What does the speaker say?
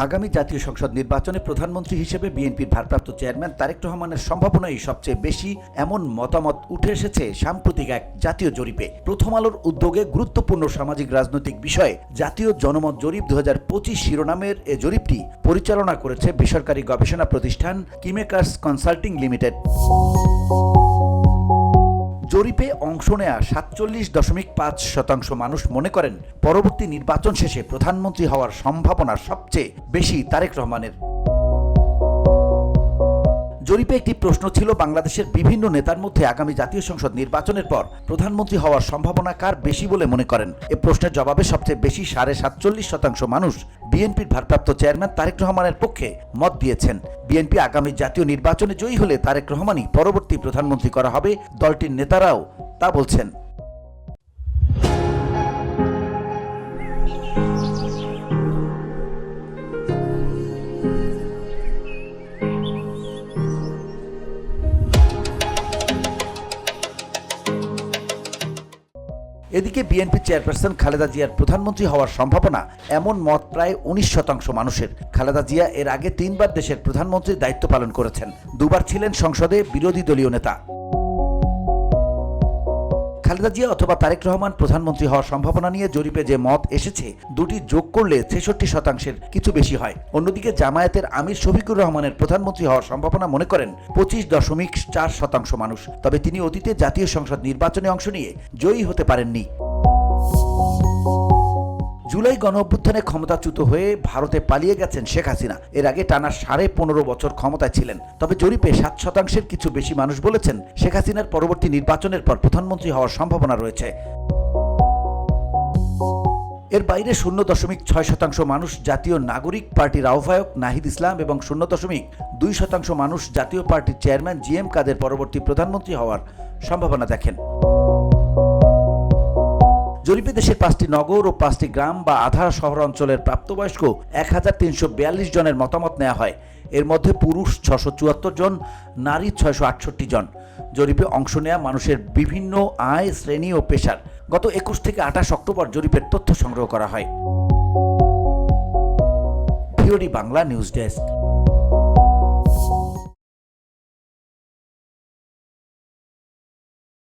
আগামী জাতীয় সংসদ নির্বাচনে প্রধানমন্ত্রী হিসেবে বিএনপির ভারপ্রাপ্ত চেয়ারম্যান তারেক রহমানের সম্ভাবনাই সবচেয়ে বেশি, এমন মতামত উঠে এসেছে সাম্প্রতিক এক জাতীয় জরিপে। প্রথম আলোর উদ্যোগে গুরুত্বপূর্ণ সামাজিক রাজনৈতিক বিষয়ে জাতীয় জনমত জরিপ 2025 শিরোনামের এ জরিপটি পরিচালনা করেছে বেসরকারি গবেষণা প্রতিষ্ঠান কিমেকার্স কনসাল্টিং লিমিটেড। জরিপে অংশ নেয়া 47.5% মানুষ মনে করেন পরবর্তী নির্বাচন শেষে প্রধানমন্ত্রী হওয়ার সম্ভাবনা সবচেয়ে বেশি তারেক রহমানের। জরিপে একটি প্রশ্ন ছিল, বাংলাদেশের বিভিন্ন নেতার মধ্যে আগামী জাতীয় সংসদ নির্বাচনের পর প্রধানমন্ত্রী হওয়ার সম্ভাবনা কার বেশি বলে মনে করেন। এ প্রশ্নের জবাবে সবচেয়ে বেশি 47.5% মানুষ বিএনপির ভারপ্রাপ্ত চেয়ারম্যান তারেক রহমানের পক্ষে মত দিয়েছেন। বিএনপি আগামী জাতীয় নির্বাচনে জয়ী হলে তারেক রহমানই পরবর্তী প্রধানমন্ত্রী করা হবে, দলটির নেতারাও তা বলছেন। এদিকে বিএনপি চেয়ারপারসন খালেদা জিয়ার প্রধানমন্ত্রী হওয়ার সম্ভাবনা, এমন মত প্রায় 19% মানুষের। খালেদা জিয়া এর আগে 3বার দেশের প্রধানমন্ত্রীর দায়িত্ব পালন করেছেন, 2বার ছিলেন সংসদে বিরোধী দলীয় নেতা। খালেদা জিয়া অথবা তারেক রহমান প্রধানমন্ত্রী হওয়ার সম্ভাবনা নিয়ে জরিপে যে মত এসেছে, দুটি যোগ করলে 66%-এর কিছু বেশি হয়। অন্যদিকে জামায়াতের আমির শফিকুর রহমানের প্রধানমন্ত্রী হওয়ার সম্ভাবনা মনে করেন 25.4% মানুষ। তবে তিনি অতীতে জাতীয় সংসদ নির্বাচনে অংশ নিয়ে জয়ী হতে পারেননি। জুলাই গণঅভ্যুত্থানে ক্ষমতাচ্যুত হয়ে ভারতে পালিয়ে গেছেন শেখ হাসিনা। এর আগে টানা 15.5 বছর ক্ষমতায় ছিলেন। তবে জরিপে 7%-এর কিছু বেশি মানুষ বলেছেন শেখ হাসিনার পরবর্তী নির্বাচনের পর প্রধানমন্ত্রী হওয়ার সম্ভাবনা রয়েছে। এর বাইরে 0.6% মানুষ জাতীয় নাগরিক পার্টির আহ্বায়ক নাহিদ ইসলাম এবং 0.2% মানুষ জাতীয় পার্টির চেয়ারম্যান জিএম কাদের পরবর্তী প্রধানমন্ত্রী হওয়ার সম্ভাবনা দেখেন। জরিপে দেশের 5টি নগর ও 5টি গ্রাম বা আধা শহর অঞ্চলের প্রাপ্তবয়স্ক 1342 জনের মতামত নেওয়া হয়। এর মধ্যে পুরুষ 674 জন, নারী 668 জন। জরিপে অংশ নেওয়া মানুষের বিভিন্ন আয়, শ্রেণী ও পেশার। গত 21 থেকে 28 অক্টোবর জরিপের তথ্য সংগ্রহ করা হয়। VOD Bangla news desk.